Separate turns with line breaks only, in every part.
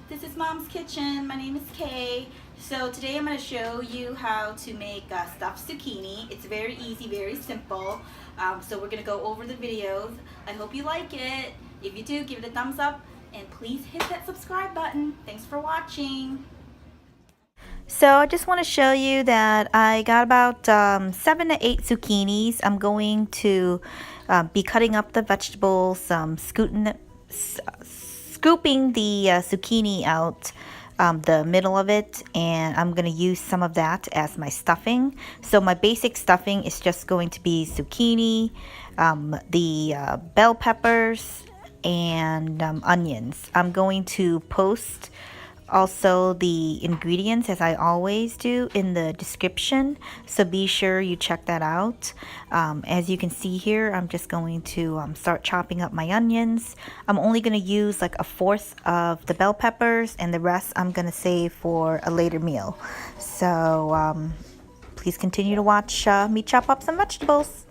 This is Mom's Kitchen. My name is Kay. So today I'm going to show you how to make stuffed zucchini. It's very easy, very simple. So we're going to go over the videos. I hope you like it. If you do, give it a thumbs up and please hit that subscribe button. Thanks for watching. So I just want to show you that I got about 7 to 8 zucchinis. I'm going to be cutting up the vegetables, scooping the zucchini out the middle of it, and I'm going to use some of that as my stuffing. So my basic stuffing is just going to be zucchini, the bell peppers, and onions. I'm going to post also the ingredients, as I always do, in the description, so be sure you check that out. As you can see here, I'm just going to start chopping up my onions. I'm only going to use like 1/4 of the bell peppers, and the rest I'm going to save for a later meal. So please continue to watch me chop up some vegetables.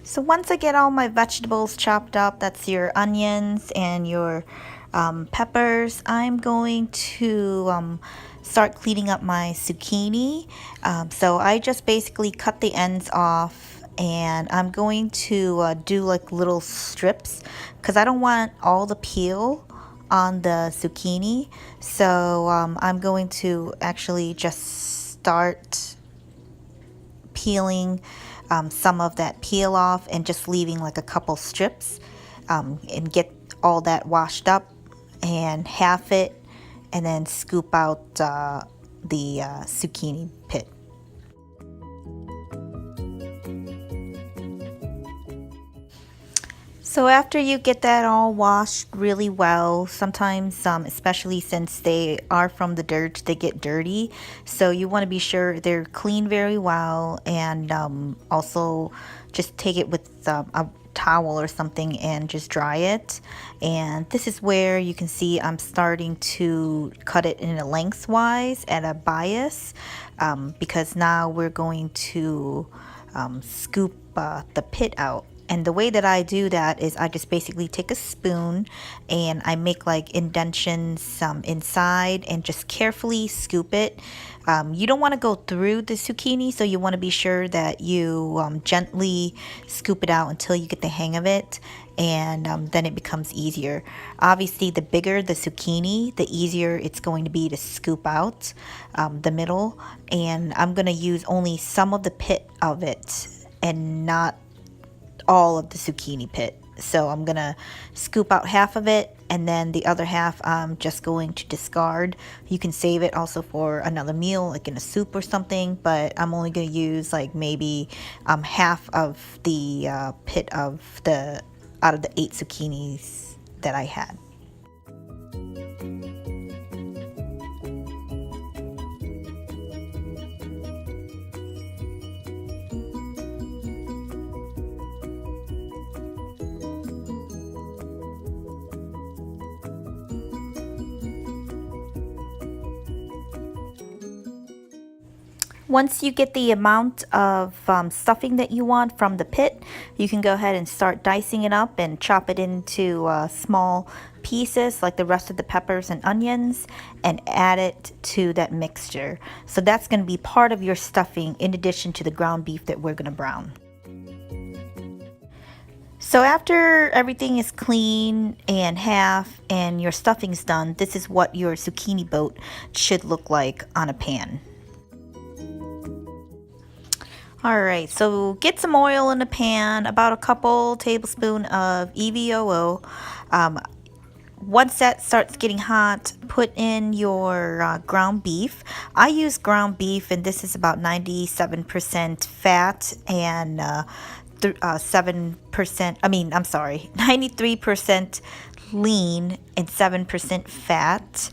So once I get all my vegetables chopped up, that's your onions and your peppers, I'm going to start cleaning up my zucchini. So I just basically cut the ends off, and I'm going to do like little strips because I don't want all the peel on the zucchini. So I'm going to actually just start peeling some of that peel off and just leaving like a couple strips, and get all that washed up and half it, and then scoop out the zucchini pit. So after you get that all washed really well, sometimes, especially since they are from the dirt, they get dirty. So you want to be sure they're cleaned very well, and also just take it with a towel or something and just dry it. And this is where you can see I'm starting to cut it in a lengthwise at a bias, because now we're going to scoop the pit out. And the way that I do that is I just basically take a spoon and I make like indentions inside and just carefully scoop it. You don't want to go through the zucchini, so you want to be sure that you gently scoop it out until you get the hang of it, and then it becomes easier. Obviously, the bigger the zucchini, the easier it's going to be to scoop out the middle. And I'm going to use only some of the pit of it and not all of the zucchini pit. So I'm gonna scoop out half of it, and then the other half I'm just going to discard. You can save it also for another meal, like in a soup or something, but I'm only gonna use like maybe half of the pit of the out of the 8 zucchinis that I had. Once you get the amount of stuffing that you want from the pit, you can go ahead and start dicing it up and chop it into small pieces like the rest of the peppers and onions and add it to that mixture. So that's going to be part of your stuffing in addition to the ground beef that we're going to brown. So after everything is clean and half and your stuffing's done, this is what your zucchini boat should look like on a pan. Alright, so get some oil in the pan, about a couple tablespoons of EVOO. Once that starts getting hot, put in your ground beef. I use ground beef, and this is about 97% fat and 93% lean and 7% fat,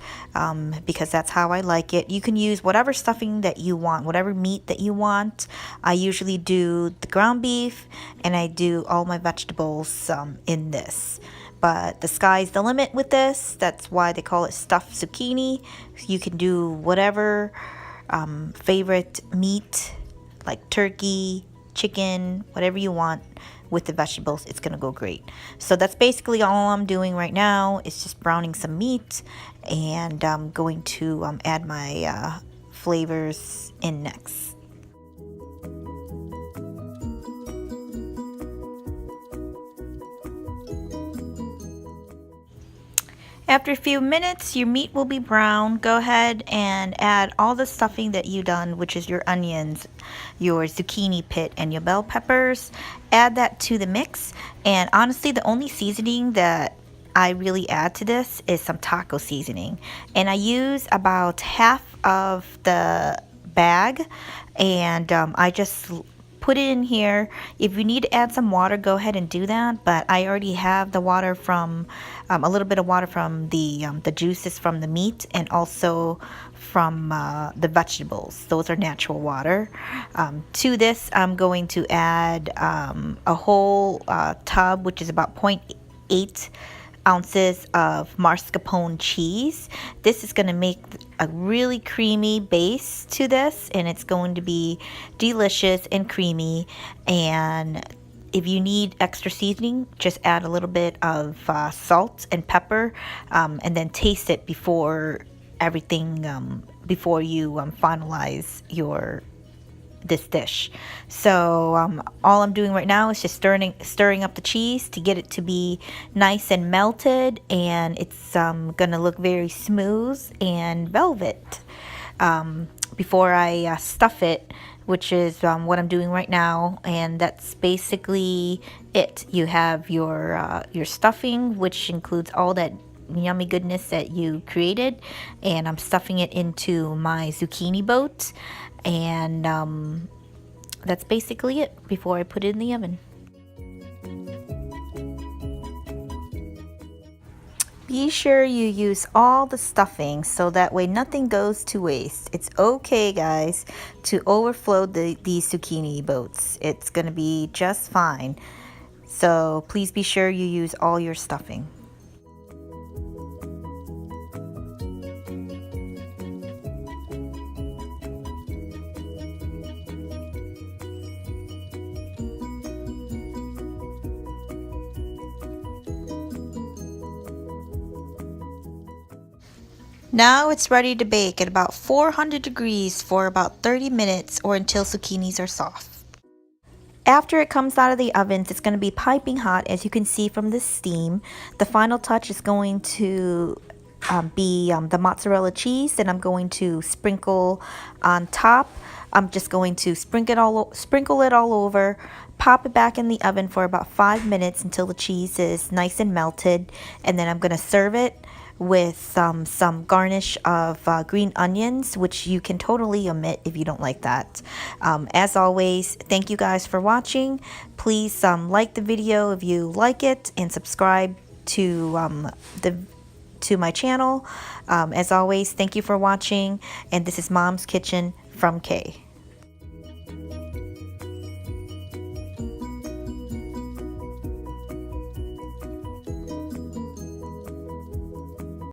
because that's how I like it. You can use whatever stuffing that you want, whatever meat that you want. I usually do the ground beef and I do all my vegetables in this. But the sky's the limit with this. That's why they call it stuffed zucchini. You can do whatever favorite meat, like turkey, chicken, whatever you want with the vegetables. It's gonna go great. So that's basically all I'm doing right now. It's just browning some meat, and I'm going to add my flavors in next. After a few minutes, your meat will be brown. Go ahead and add all the stuffing that you done, which is your onions, your zucchini pit, and your bell peppers. Add that to the mix. And honestly, the only seasoning that I really add to this is some taco seasoning. And I use about half of the bag, and I just put it in here. If you need to add some water, go ahead and do that, but I already have the water from a little bit of water from the juices from the meat and also from the vegetables. Those are natural water. To this, I'm going to add a whole tub, which is about 0.8 ounces of mascarpone cheese. This is going to make a really creamy base to this, and it's going to be delicious and creamy. And if you need extra seasoning, just add a little bit of salt and pepper, and then taste it before everything, before you finalize this dish. So all I'm doing right now is just stirring up the cheese to get it to be nice and melted, and it's gonna look very smooth and velvet before I stuff it, which is what I'm doing right now. And that's basically it. You have your stuffing, which includes all that yummy goodness that you created, and I'm stuffing it into my zucchini boat. And that's basically it before I put it in the oven. Be sure you use all the stuffing so that way nothing goes to waste. It's okay, guys, to overflow these zucchini boats. It's gonna be just fine. So please be sure you use all your stuffing. Now it's ready to bake at about 400 degrees for about 30 minutes or until zucchinis are soft. After it comes out of the ovens, it's going to be piping hot, as you can see from the steam. The final touch is going to be the mozzarella cheese that I'm going to sprinkle on top. I'm just going to sprinkle it all over, pop it back in the oven for about 5 minutes until the cheese is nice and melted, and then I'm going to serve it with some garnish of green onions, which you can totally omit if you don't like that. As always, thank you guys for watching. Please like the video if you like it, and subscribe to my channel. As always, thank you for watching, and this is Mom's Kitchen from Kay.